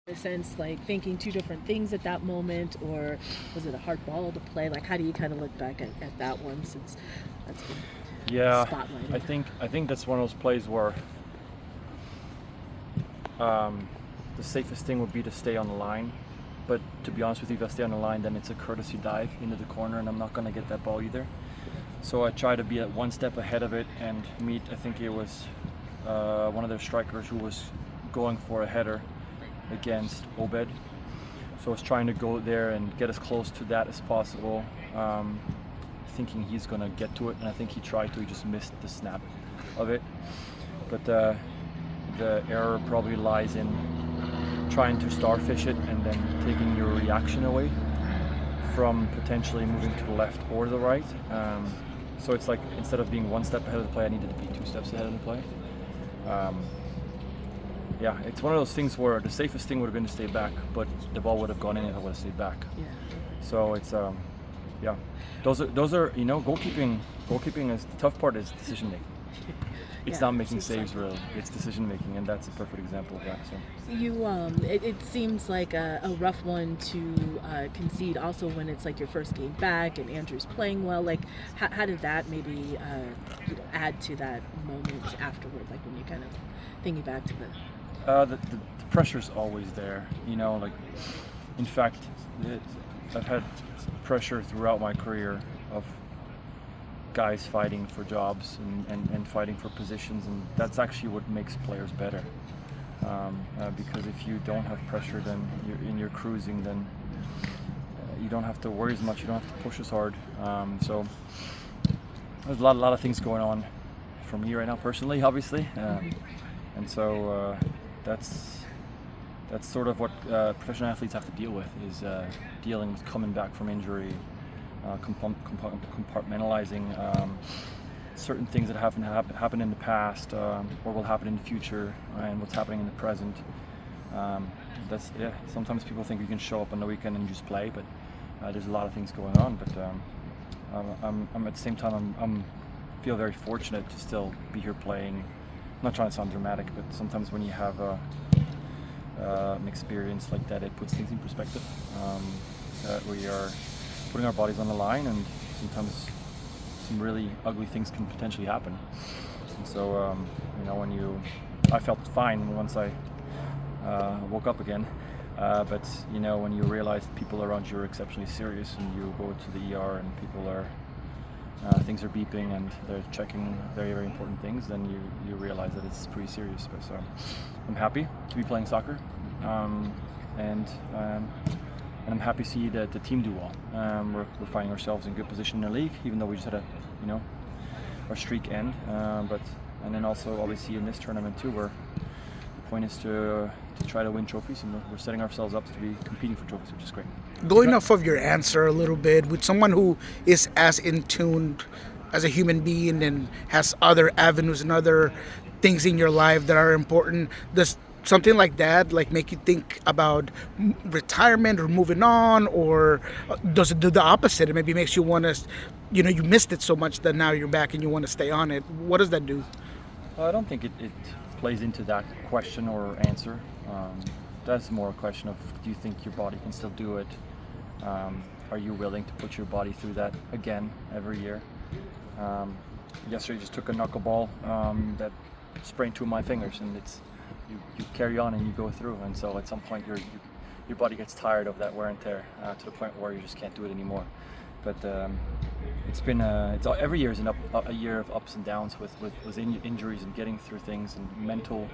In a sense, like thinking two different things at that moment, or was it a hard ball to play? Like, how do you kind of look back at that one since that's been Yeah, spotlighted? I think that's one of those plays where the safest thing would be to stay on the line. But to be honest with you, if I stay on the line, then it's a courtesy dive into the corner, and I'm not going to get that ball either. So I try to be at one step ahead of it and meet. I think it was one of their strikers who was going for a header against Obed. So I was trying to go there and get as close to that as possible, thinking he's going to get to it, and I think he tried to. He just missed the snap of it. But the error probably lies in trying to starfish it and then taking your reaction away from potentially moving to the left or the right. So it's like instead of being one step ahead of the play, I needed to be two steps ahead of the play. Yeah, it's one of those things where the safest thing would have been to stay back, but the ball would have gone in if I would have stayed back. Yeah. So it's yeah, those are goalkeeping is the tough part is decision making. It's not making saves really. It's decision making, and that's a perfect example of that. So You, it seems like a rough one to concede. Also, when it's like your first game back and Andrew's playing well, like how did that maybe add to that moment afterward? Like when you kind of thinking back to the pressure's always there. Like in fact, I've had pressure throughout my career of guys fighting for jobs and fighting for positions, and that's actually what makes players better. Because if you don't have pressure, then you're cruising, then you don't have to worry as much, you don't have to push as hard. So there's a lot of things going on for me right now personally, obviously, and so that's sort of what professional athletes have to deal with, is dealing with coming back from injury, compartmentalizing certain things that happened in the past, or will happen in the future, and what's happening in the present. Sometimes people think you can show up on the weekend and just play, but there's a lot of things going on. But I'm at the same time I'm feel very fortunate to still be here playing. I'm not trying to sound dramatic, but sometimes when you have an experience like that, it puts things in perspective. That we are putting our bodies on the line, and sometimes some really ugly things can potentially happen. And so, I felt fine once I woke up again. But when you realize people around you are exceptionally serious, and you go to the ER and people are things are beeping and they're checking very, very important things, then you realize that it's pretty serious. But so I'm happy to be playing soccer, and I'm happy to see that the team do well. We're finding ourselves in good position in the league, even though we just had our streak end. And then also obviously in this tournament too, where the point is to try to win trophies, and we're setting ourselves up to be competing for trophies, which is great. Going off of your answer a little bit, with someone who is as in tune as a human being and has other avenues and other things in your life that are important, does something like that like make you think about retirement or moving on, or does it do the opposite? It maybe makes you want to, you missed it so much that now you're back and you want to stay on it. What does that do? I don't think it plays into that question or answer. That's more a question of, do you think your body can still do it? Are you willing to put your body through that again every year? Yesterday just took a knuckleball that sprained two of my fingers, and you carry on and you go through, and so at some point your body gets tired of that wear and tear to the point where you just can't do it anymore. But every year is a year of ups and downs with injuries and getting through things and mental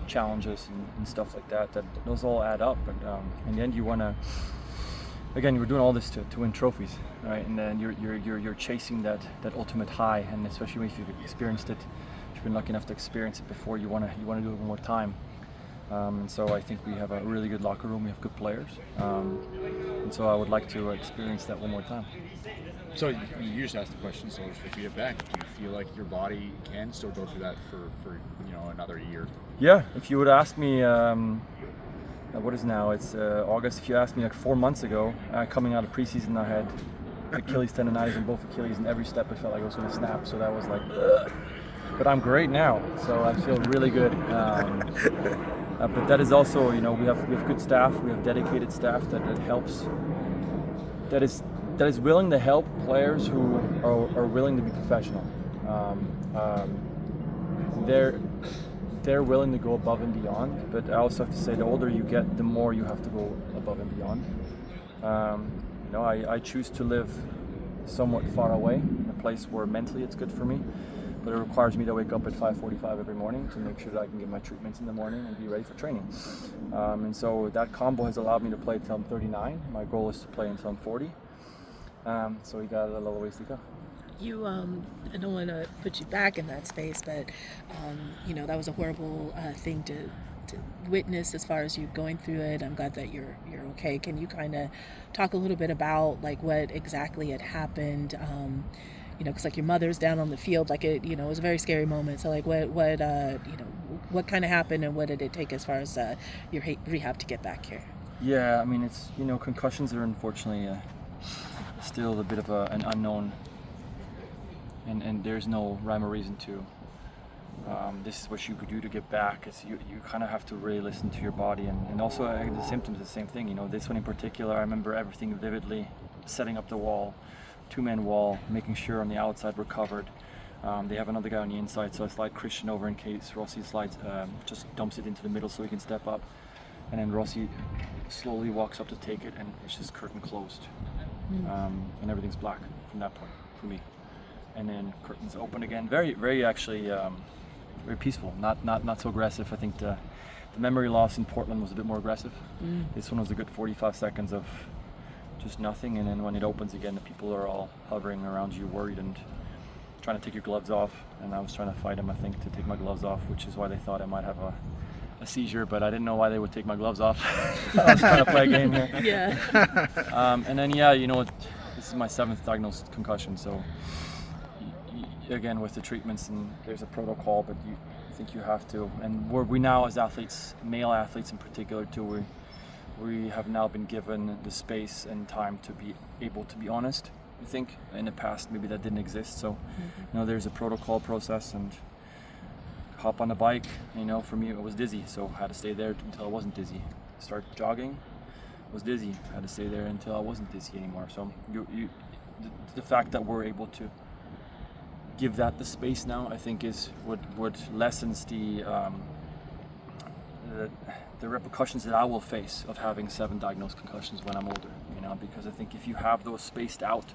challenges and stuff like that. That those all add up, but in the end you want to. Again, we're doing all this to win trophies, right? And then you're chasing that ultimate high, and especially if you've experienced it, if you've been lucky enough to experience it before, you want to do it one more time. And so I think we have a really good locker room. We have good players, and so I would like to experience that one more time. So you just asked the question. So if you get back, do you feel like your body can still go through that for another year? Yeah, if you would ask me. What is now? It's August. If you asked me like 4 months ago, coming out of preseason, I had Achilles tendonitis in both Achilles, and every step I felt like I was going to snap. So that was like, ugh. But I'm great now, so I feel really good. But that is also, you know, we have good staff, we have dedicated staff that helps, that is willing to help players who are willing to be professional. They're willing to go above and beyond, but I also have to say the older you get, the more you have to go above and beyond. You know, I choose to live somewhat far away, in a place where mentally it's good for me, but it requires me to wake up at 5:45 every morning to make sure that I can get my treatments in the morning and be ready for training. And so that combo has allowed me to play until I'm 39. My goal is to play until I'm 40. So we got a little ways to go. You, I don't want to put you back in that space, but you know, that was a horrible thing to witness as far as you going through it. I'm glad that you're okay. Can you kind of talk a little bit about like what exactly had happened? You know, because like your mother's down on the field, like it, you know, it was a very scary moment. So like what you know, what kind of happened and what did it take as far as your rehab to get back here? Yeah, I mean, it's, you know, concussions are unfortunately still a bit of an unknown, and there's no rhyme or reason to. This is what you could do to get back. Is you kind of have to really listen to your body, and also the symptoms, the same thing. You know, this one in particular, I remember everything vividly. Setting up the wall, 2-man wall, making sure on the outside we're covered. They have another guy on the inside, so I slide Christian over in case Rossi slides, just dumps it into the middle so he can step up, and then Rossi slowly walks up to take it, and it's just curtain closed, and everything's black from that point for me. And then curtains open again. Very actually very peaceful. Not so aggressive. I think the memory loss in Portland was a bit more aggressive. This one was a good 45 seconds of just nothing, and then when it opens again, the people are all hovering around you, worried and trying to take your gloves off. And I was trying to fight them, I think, to take my gloves off, which is why they thought I might have a seizure, but I didn't know why they would take my gloves off. I was trying to play a game here. Yeah. And then, yeah, you know, this is my 7th diagnosed concussion, so again with the treatments, and there's a protocol, but I think you have to. And we now, as athletes, male athletes in particular too, we have now been given the space and time to be able to be honest. I think in the past maybe that didn't exist. So you know, there's a protocol process, and hop on the bike. You know, for me it was dizzy, so I had to stay there until I wasn't dizzy. Start jogging, was dizzy. I had to stay there until I wasn't dizzy anymore. So the fact that we're able to give that the space now, I think, is what lessens the repercussions that I will face of having 7 diagnosed concussions when I'm older. You know, because I think if you have those spaced out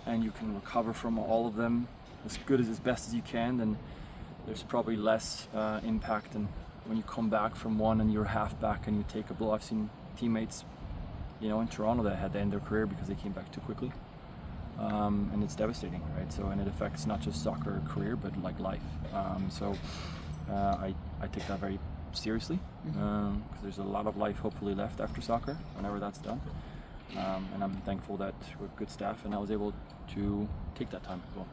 and you can recover from all of them as best as you can, then there's probably less impact than when you come back from one and you're half back and you take a blow. I've seen teammates, you know, in Toronto that had to end their career because they came back too quickly. And it's devastating, right? So, and it affects not just soccer career, but like life. So I take that very seriously, because there's a lot of life hopefully left after soccer whenever that's done. And I'm thankful that we have good staff, and I was able to take that time as well.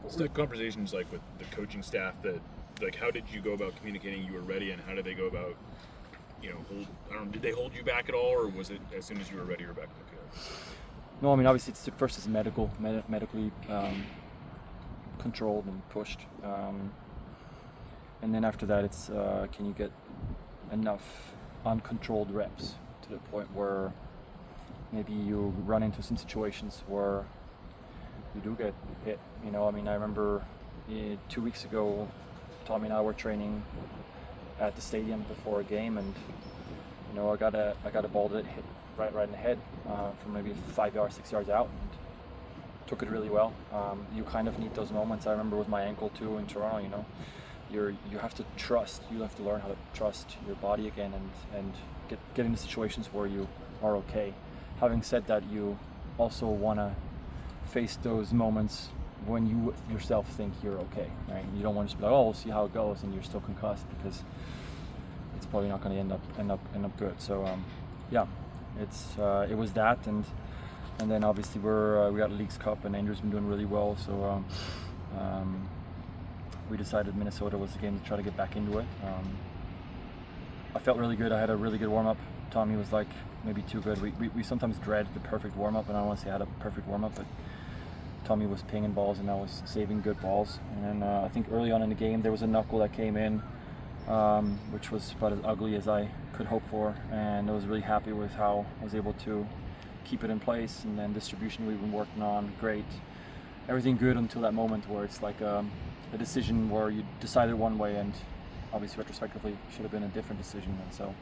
So the conversations like with the coaching staff, that like how did you go about communicating you were ready, and how did they go about, you know, did they hold you back at all, or was it as soon as you were ready, you were back in the field? No, I mean, obviously it's medically controlled and pushed, and then after that it's can you get enough uncontrolled reps to the point where maybe you run into some situations where you do get hit. You know, I mean, I remember 2 weeks ago, Tommy and I were training at the stadium before a game, and you know, I got a ball that hit right in the head from maybe 5 yards, 6 yards out, and took it really well. You kind of need those moments. I remember with my ankle too in Toronto, you know, you have to trust. You have to learn how to trust your body again, and get into situations where you are okay. Having said that, you also want to face those moments when you yourself think you're okay, right? You don't want to just be like, oh, we'll see how it goes, and you're still concussed, because it's probably not going to end up good. So yeah, it was that, and then obviously we got Leagues Cup, and Andrew's been doing really well. So we decided Minnesota was the game to try to get back into it. I felt really good. I had a really good warm up. Tommy was like maybe too good. We sometimes dread the perfect warm up, and I don't want to say I had a perfect warm up, but Tommy was pinging balls and I was saving good balls. And then I think early on in the game there was a knuckle that came in, which was about as ugly as I could hope for, and I was really happy with how I was able to keep it in place. And then distribution we've been working on, great. Everything good until that moment where it's like a decision where you decided one way and obviously retrospectively should have been a different decision. And so,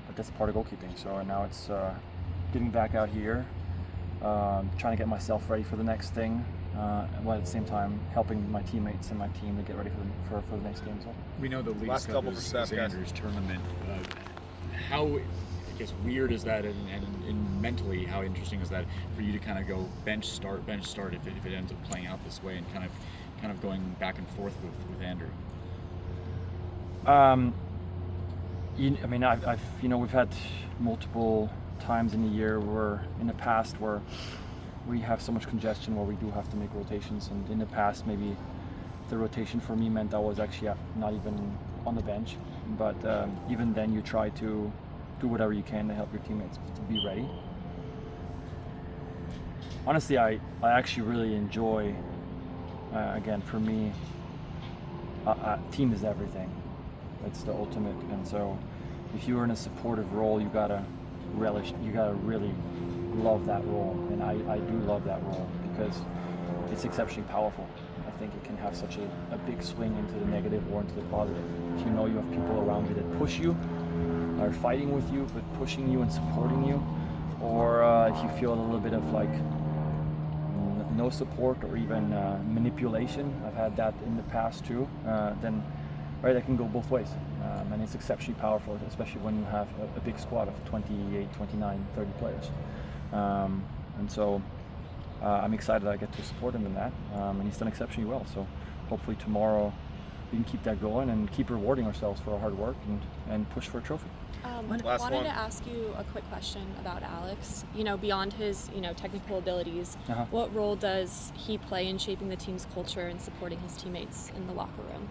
but that's part of goalkeeping. So now it's getting back out here, trying to get myself ready for the next thing, while at the same time helping my teammates and my team to get ready for the next game as well. We know the League Last Cup couple is for Steph, guys. Xander's tournament. How, I guess, weird is that, and mentally, how interesting is that for you to kind of go bench start if it ends up playing out this way, and kind of going back and forth with Andrew? I mean, I've we've had multiple times in the year where in the past where we have so much congestion where we do have to make rotations, and in the past maybe the rotation for me meant I was actually not even on the bench, but even then you try to do whatever you can to help your teammates to be ready. Honestly, I actually really enjoy, again, for me, team is everything. It's the ultimate, and so if you're in a supportive role, you gotta really love that role, and I do love that role because it's exceptionally powerful. I think it can have such a big swing into the negative or into the positive. If you know you have people around you that push you, are fighting with you, but pushing you and supporting you, or if you feel a little bit of like no support or even manipulation, I've had that in the past too, then right, that can go both ways, and it's exceptionally powerful, especially when you have a big squad of 28, 29, 30 players. And so I'm excited that I get to support him in that, and he's done exceptionally well. So hopefully tomorrow we can keep that going and keep rewarding ourselves for our hard work and push for a trophy. Last wanted one. to ask you a quick question about Alex. Beyond his, technical abilities, Uh-huh. what role does he play in shaping the team's culture and supporting his teammates in the locker room?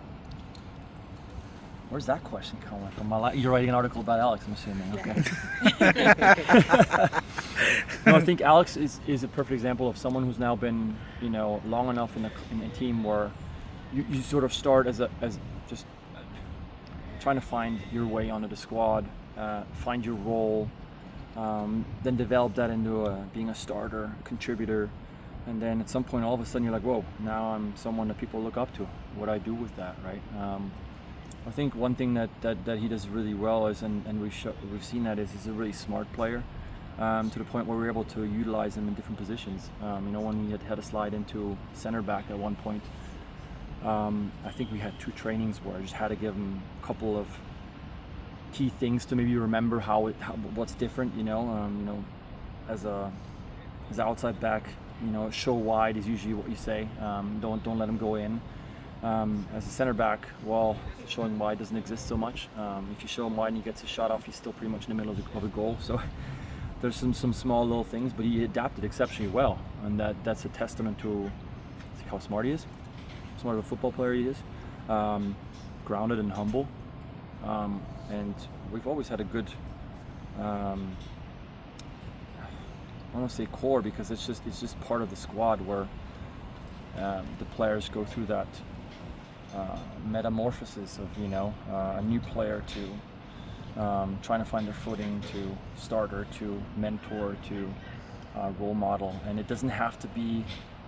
Where's that question coming from? You're writing an article about Alex, I'm assuming. Okay. No, I think Alex is a perfect example of someone who's now been, long enough in a team where you sort of start as just trying to find your way onto the squad, find your role, then develop that into being a starter, contributor, and then at some point all of a sudden you're like, whoa, now I'm someone that people look up to. What do I do with that, right? I think one thing that he does really well is, and we've seen that is he's a really smart player, to the point where we're able to utilize him in different positions. When we had a slide into center back at one point, I think we had 2 trainings where I just had to give him a couple of key things to maybe remember what's different. As an outside back, show wide is usually what you say. Don't let him go in. As a center back, showing wide doesn't exist so much. If you show him wide and he gets a shot off, he's still pretty much in the middle of the goal. So there's some small little things, but he adapted exceptionally well, and that's a testament to how smart he is, smart of a football player he is, grounded and humble, and we've always had a good, I don't want to say core because it's just part of the squad where the players go through that metamorphosis of a new player to trying to find their footing, to starter, to mentor, to role model, and it doesn't have to be,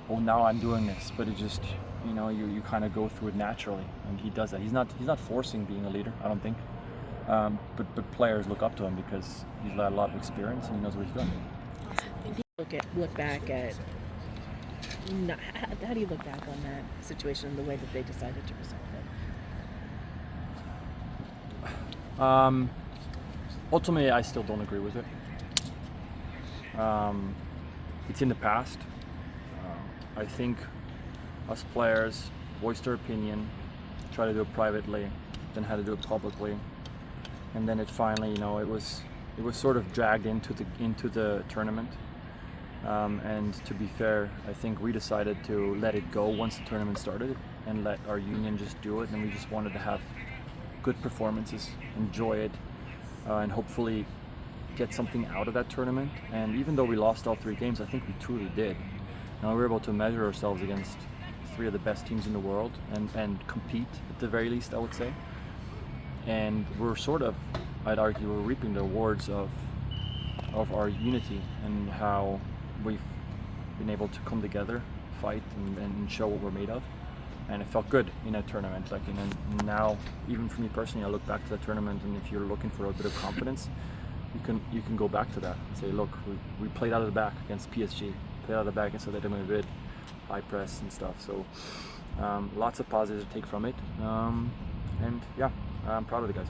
oh, now I'm doing this, but it just you kind of go through it naturally, and he does that. He's not forcing being a leader, I don't think, but players look up to him because he's had a lot of experience and he knows what he's doing. Look back at. How do you look back on that situation and the way that they decided to resolve it? Ultimately, I still don't agree with it. It's in the past. I think us players voiced their opinion, try to do it privately, then had to do it publicly, and then it finally, it was sort of dragged into the tournament. And to be fair, I think we decided to let it go once the tournament started and let our union just do it, and we just wanted to have good performances, enjoy it, and hopefully get something out of that tournament. And even though we lost all 3 games, I think we truly did. We were able to measure ourselves against 3 of the best teams in the world and compete at the very least, I would say. and we're sort of, I'd argue, we're reaping the rewards of our unity and how we've been able to come together, fight, and show what we're made of. And it felt good in a tournament. Like, and now, even for me personally, I look back to the tournament, and if you're looking for a bit of confidence, you can go back to that and say, look, we played out of the back against PSG, played out of the back against Atletico Madrid, high press and stuff. So lots of positives to take from it, and yeah, I'm proud of the guys.